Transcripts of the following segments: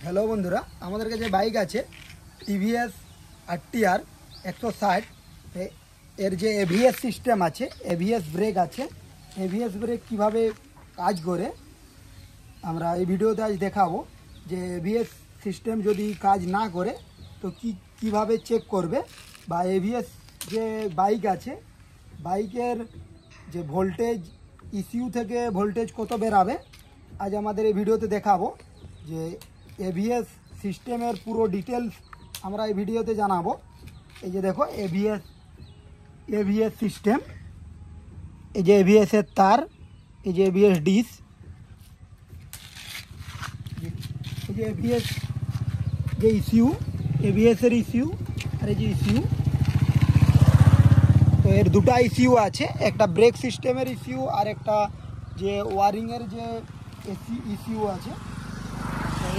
Hello বন্ধুরা, আমাদের কাছে বাইক আছে টিভিএস RTR 160। এর যে এভিএস সিস্টেম আছে, এভিএস ব্রেক আছে, এভিএস ব্রেক কীভাবে কাজ করে আমরা এই ভিডিওতে আজ দেখাবো। যে এভিএস সিস্টেম যদি কাজ না করে তো কিভাবে চেক করবে, বা এভিএস যে বাইক আছে বাইকের যে ভোল্টেজ ইসিউ থেকে ভোল্টেজ কত বেরাবে আজ আমাদের এই ভিডিওতে দেখাবো। যে এভিএস সিস্টেমের পুরো ডিটেলস আমরা এই ভিডিওতে জানাবো। এই যে দেখো এভিএস সিস্টেম, এই যে এভিএসের তার, এই যে এভিএস ডিস, এই যে এভিএস যে ইসিউ, এভিএসের ইসিউ আর এই যে ইসিউ। তো এর দুটো ইসিউ আছে, একটা ব্রেক সিস্টেমের ইসিউ আর একটা যে ওয়ারিংয়ের যে ইসিউ আছে।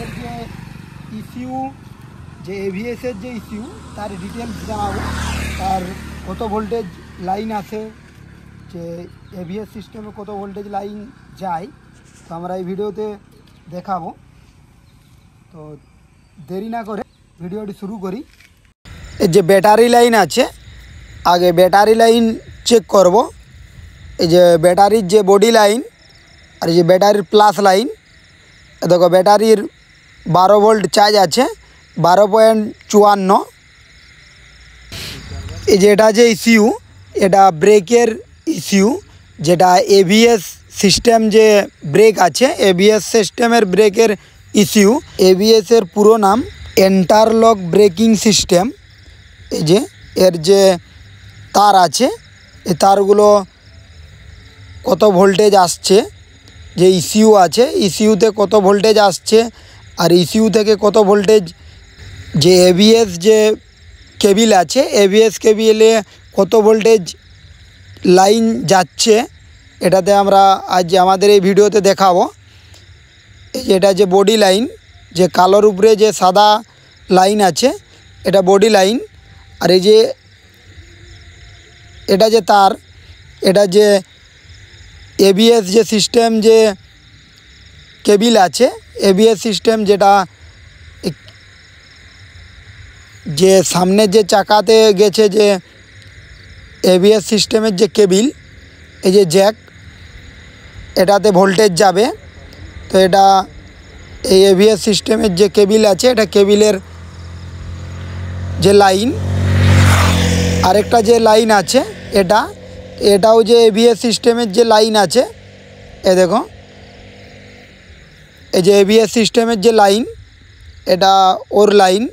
এর যে ইসিউ, যে এভিএসের যে ইসিউ তার ডিটেলস জানাবো, তার কত ভোল্টেজ লাইন আছে, যে এভিএস সিস্টেমে কত ভোল্টেজ লাইন যায়, তো আমরা এই ভিডিওতে দেখাবো। তো দেরি না করে ভিডিওটি শুরু করি। এই যে ব্যাটারি লাইন আছে, আগে ব্যাটারি লাইন চেক করব। এই যে ব্যাটারির যে বডি লাইন আর এই যে ব্যাটারির প্লাস লাইন, দেখো ব্যাটারির 12 ভোল্ট চার্জ আছে, 12.54। এই যে এটা যে ইসিউ, এটা ব্রেকের ইসিউ, যেটা এভিএস সিস্টেম যে ব্রেক আছে, এভিএস সিস্টেমের ব্রেকের ইসিউ। এভিএসের পুরো নাম ইন্টারলক ব্রেকিং সিস্টেম। এই যে এর যে তার আছে, এই তারগুলো কত ভোল্টেজ আসছে, যে ইসিউ আছে ইসিউতে কত ভোল্টেজ আসছে, আর ইসিউ থেকে কত ভোল্টেজ যে এভিএস যে কেবিল আছে, এভিএস কেবিলে কত ভোল্টেজ লাইন যাচ্ছে, এটাতে আমরা আজ আমাদের এই ভিডিওতে দেখাবো। এই যে এটা যে বডি লাইন, যে কালোর উপরে যে সাদা লাইন আছে এটা বডি লাইন। আর এই যে এটা যে তার, এটা যে এভিএস যে সিস্টেম যে কেবিল আছে, এভিএস সিস্টেম যেটা যে সামনের যে চাকাতে গেছে, যে এভিএস সিস্টেমের যে কেবিল, এই যে জ্যাক, এটাতে ভোল্টেজ যাবে। তো এটা এই এভিএস সিস্টেমের যে কেবিল আছে, এটা কেবিলের যে লাইন। আরেকটা যে লাইন আছে এটাও যে এভিএস সিস্টেমের যে লাইন আছে, এ দেখো এই যে এভিএস সিস্টেমের যে লাইন, এটা ওর লাইন।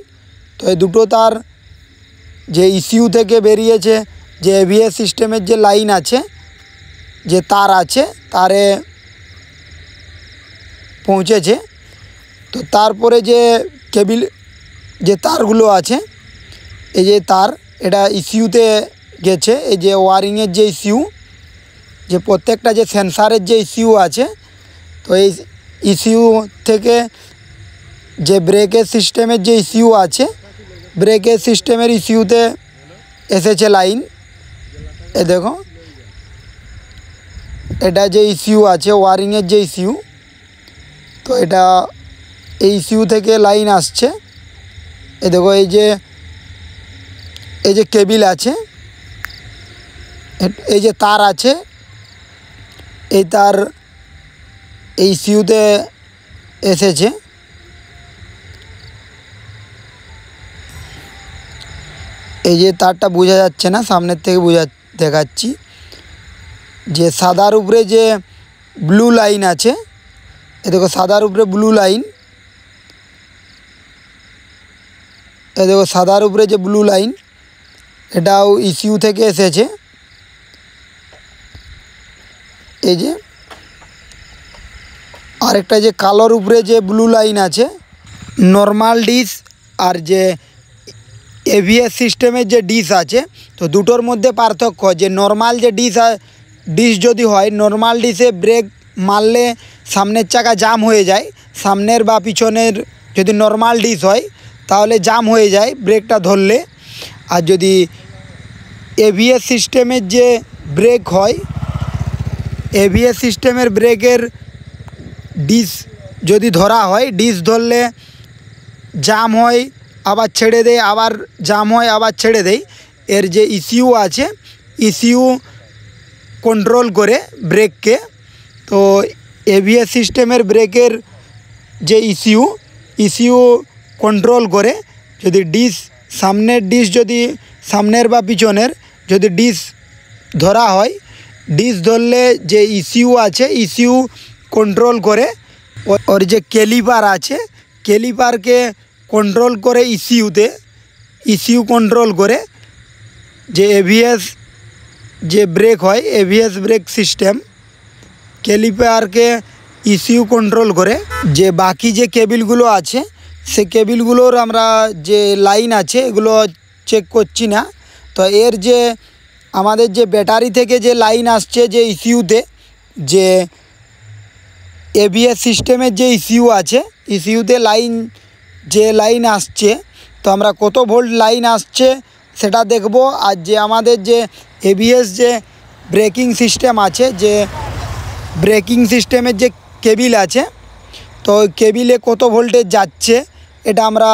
তো এই দুটো তার যে ইসিউ থেকে বেরিয়েছে, যে এভিএস সিস্টেমের যে লাইন আছে, যে তার আছে, তারে পৌঁছেছে। তো তারপরে যে কেবিল যে তারগুলো আছে, এই যে তার, এটা ইসিউতে গেছে। এই যে ওয়ারিংয়ের যে ইসিউ, যে প্রত্যেকটা যে সেন্সারের যে ইসিউ আছে, তো এই ইসিউ থেকে যে ব্রেকের সিস্টেমের যে ইসিউ আছে, ব্রেকের সিস্টেমের ইসিউতে এসেছে লাইন। এ দেখো এটা যে ইসিউ আছে ওয়ারিংয়ের যে ইসিউ, তো এটা এই ইসিউ থেকে লাইন আসছে। এ দেখো এই যে কেবিল আছে, এই যে তার আছে, এই তার এই ইসিউতে এসেছে। এই যে তারটা বোঝা যাচ্ছে না, সামনের থেকে দেখাচ্ছি। যে সাদার উপরে যে ব্লু লাইন আছে, এ দেখো সাদার উপরে ব্লু লাইন, এ দেখো সাদার উপরে যে ব্লু লাইন, এটাও ইসিউ থেকে এসেছে। এই যে আরেকটা যে কালোর উপরে যে ব্লু লাইন আছে, নর্মাল ডিস আর যে এভিএস সিস্টেমের যে ডিস আছে, তো দুটোর মধ্যে পার্থক্য। যে নর্মাল যে ডিস যদি হয়, নর্মাল ডিসে ব্রেক মারলে সামনের চাকা জাম হয়ে যায়, সামনের বা পিছনের যদি নর্মাল ডিস হয় তাহলে জাম হয়ে যায় ব্রেকটা ধরলে। আর যদি এভিএস সিস্টেমের যে ব্রেক হয়, এভিএস সিস্টেমের ব্রেকের ডিস যদি ধরা হয়, ডিস ধরলে জাম হয় আবার ছেড়ে দেয়, আবার জাম হয় আবার ছেড়ে দেয়। এর যে ইসিউ আছে, ইসিউ কন্ট্রোল করে ব্রেককে। তো এবিএস সিস্টেমের ব্রেকের যে ইসিউ কন্ট্রোল করে, যদি সামনের ডিস যদি সামনের বা পিছনের যদি ডিস ধরা হয়, ডিস ধরলে যে ইসিউ আছে ইসিউ কন্ট্রোল করে। ওর যে ক্যালিপার আছে ক্যালিপারকে কন্ট্রোল করে ইসিউ কন্ট্রোল করে। যে এবিএস যে ব্রেক হয়, এবিএস ব্রেক সিস্টেম ক্যালিপারকে ইসিউ কন্ট্রোল করে। যে বাকি যে কেবিলগুলো আছে সে কেবিলগুলোর আমরা যে লাইন আছে এগুলো চেক করছি না। তো এর যে আমাদের যে ব্যাটারি থেকে যে লাইন আসছে যে ইসিউতে, যে এবিএস সিস্টেমের যে ইসিউ আছে ইসিউতে লাইন আসছে, তো আমরা কত ভোল্ট লাইন আসছে সেটা দেখব। আর যে আমাদের যে এবিএস যে ব্রেকিং সিস্টেম আছে, যে ব্রেকিং সিস্টেমের যে কেবিল আছে, তো কেবিলে কত ভোল্টেজ যাচ্ছে এটা আমরা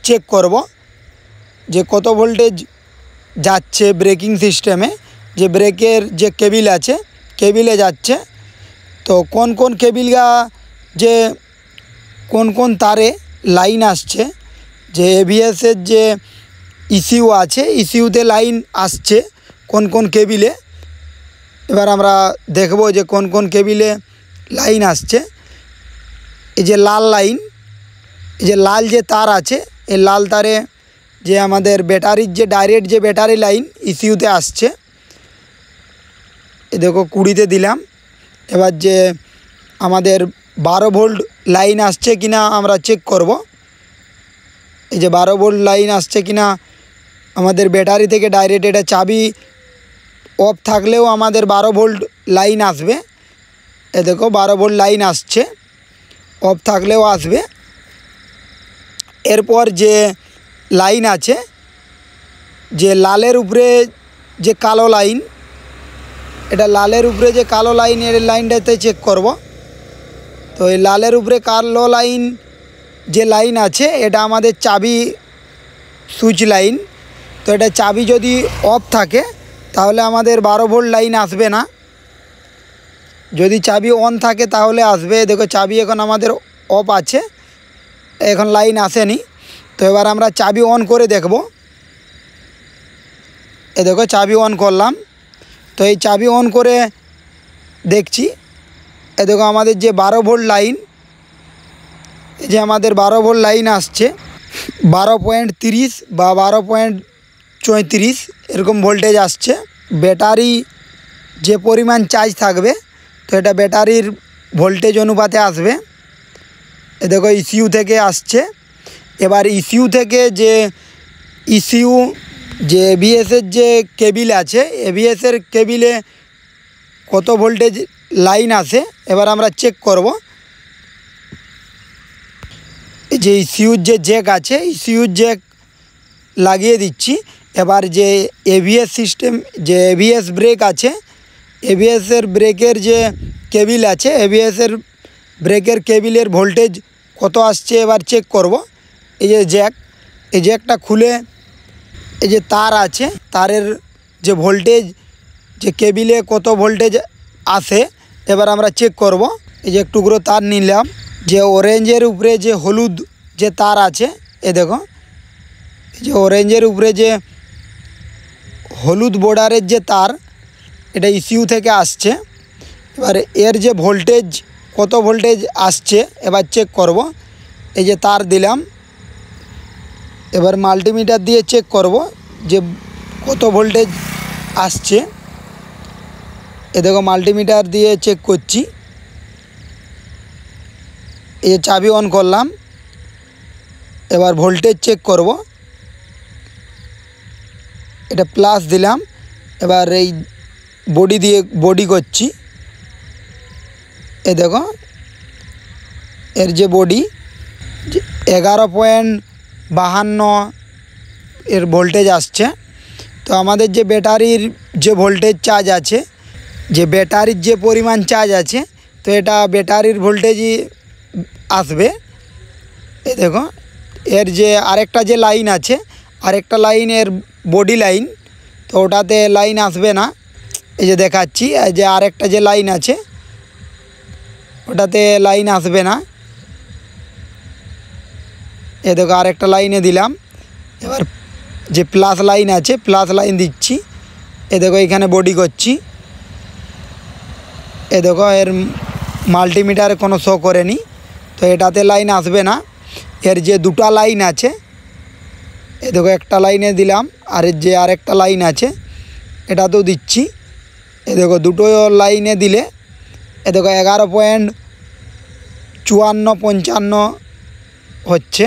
চেক করব। যে কত ভোল্টেজ যাচ্ছে ব্রেকিং সিস্টেমে, যে ব্রেকের যে কেবিল আছে কেবিলে যাচ্ছে। তো কোন কোন যে কোন তারে লাইন আসছে, যে এবিএসের যে ইসিউ আছে ইসিউতে লাইন আসছে কোন কোন কেবিলে। এবার আমরা দেখব যে কোন কোন কেবিলে লাইন আসছে। এই যে লাল লাইন, এই যে লাল যে তার আছে, এই লাল তারে যে আমাদের ব্যাটারির যে ডাইরেক্ট যে ব্যাটারি লাইন ইসিউতে আসছে। এই দেখো 20-তে দিলাম। এবার যে আমাদের 12 ভোল্ট লাইন আসছে কিনা আমরা চেক করব। এই যে 12 ভোল্ট লাইন আসছে কিনা আমাদের ব্যাটারি থেকে ডাইরেক্ট, এটা চাবি অফ থাকলেও আমাদের 12 ভোল্ট লাইন আসবে। এ দেখো 12 ভোল্ট লাইন আসছে, অফ থাকলেও আসবে। এরপর যে লাইন আছে, যে লালের উপরে যে কালো লাইন, এটা লালের উপরে যে কালো লাইন, এর লাইনটাতে চেক করব। তো এই লালের উপরে কালো লাইন যে লাইন আছে এটা আমাদের চাবি সুইচ লাইন। তো এটা চাবি যদি অফ থাকে তাহলে আমাদের 12 ভোল্ট লাইন আসবে না, যদি চাবি অন থাকে তাহলে আসবে। দেখো চাবি এখন আমাদের অফ আছে, এখন লাইন আসেনি। তো এবার আমরা চাবি অন করে দেখব। এ দেখো চাবি অন করলাম। তো এই চাবি অন করে দেখছি, এ দেখো আমাদের যে 12 ভোল্ট লাইন, এই যে আমাদের 12 ভোল্ট লাইন আসছে, 12.30 বা 12.34 এরকম ভোল্টেজ আসছে। ব্যাটারি যে পরিমাণ চার্জ থাকবে তো এটা ব্যাটারির ভোল্টেজ অনুপাতে আসবে। এ দেখো ইসিউ থেকে আসছে। এবার ইসিউ থেকে যে যে এবিএসের যে কেবিল আছে, এবিএসের কেবিলে কত ভোল্টেজ লাইন আসে এবার আমরা চেক করব। যে ইসিউর যে জ্যাক আছে ইসিউর জ্যাক লাগিয়ে দিচ্ছি। এবার যে এবিএস সিস্টেম, যে এবিএস ব্রেক আছে, এবিএসের ব্রেকের যে কেবিল আছে, এবিএসের ব্রেকের কেবিলের ভোল্টেজ কত আসছে এবার চেক করব। এই যে জ্যাক, এই জ্যাকটা খুলে এই যে তার আছে, তারের যে ভোল্টেজ, যে কেবিলে কত ভোল্টেজ আসে এবার আমরা চেক করব। এই যে টুকরো তার নিলাম, যে অরেঞ্জের উপরে যে হলুদ যে তার আছে, এ দেখো এই যে অরেঞ্জের উপরে যে হলুদ বর্ডারের যে তার, এটা ইসিউ থেকে আসছে। এবার এর যে ভোল্টেজ কত ভোল্টেজ আসছে এবার চেক করব। এই যে তার দিলাম, এবার মাল্টিমিটার দিয়ে চেক করব যে কত ভোল্টেজ আসছে। এ দেখো মাল্টিমিটার দিয়ে চেক করছি। এই যে চাবি অন করলাম, এবার ভোল্টেজ চেক করব। এটা প্লাস দিলাম, এবার এই বডি করছি। এ দেখো এর যে বডি 11.52 এর ভোল্টেজ আসছে। তো আমাদের যে ব্যাটারির যে ভোল্টেজ চার্জ আছে, যে ব্যাটারির যে পরিমাণ চার্জ আছে, তো এটা ব্যাটারির ভোল্টেজই আসবে। এই দেখো এর যে আরেকটা যে লাইন আছে, আরেকটা লাইন এর বডি লাইন, তো ওটাতে লাইন আসবে না। এই যে দেখাচ্ছি, এই যে আরেকটা যে লাইন আছে ওটাতে লাইন আসবে না। এ দেখো আরেকটা লাইনে দিলাম। এবার যে প্লাস লাইন আছে, প্লাস লাইন দিচ্ছি। এ দেখো এখানে বডি করছি। এ দেখো এর মাল্টিমিটারে কোনো শো করেনি, তো এটাতে লাইন আসবে না। এর যে দুটো লাইন আছে, এ দেখো একটা লাইনে দিলাম, আর এর যে আরেকটা লাইন আছে এটাতেও দিচ্ছি। এ দেখো দুটো লাইনে দিলে এ দেখো 11.5455 হচ্ছে।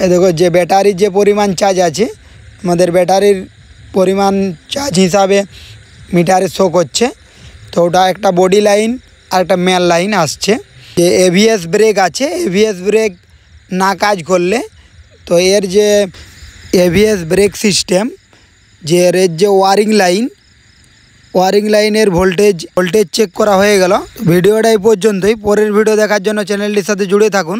এ দেখো যে ব্যাটারির যে পরিমাণ চার্জ আছে, আমাদের ব্যাটারির পরিমাণ চার্জ হিসাবে মিটারে শো করছে। তো ওটা একটা বডি লাইন আর একটা মেল লাইন আসছে। যে এবিএস ব্রেক আছে, এবিএস ব্রেক না কাজ করলে, তো এর যে এবিএস ব্রেক সিস্টেম, যে এর যে ওয়ারিং লাইনের ভোল্টেজ চেক করা হয়ে গেল। ভিডিওটা এই পর্যন্তই। পরের ভিডিও দেখার জন্য চ্যানেলটির সাথে জুড়ে থাকুন।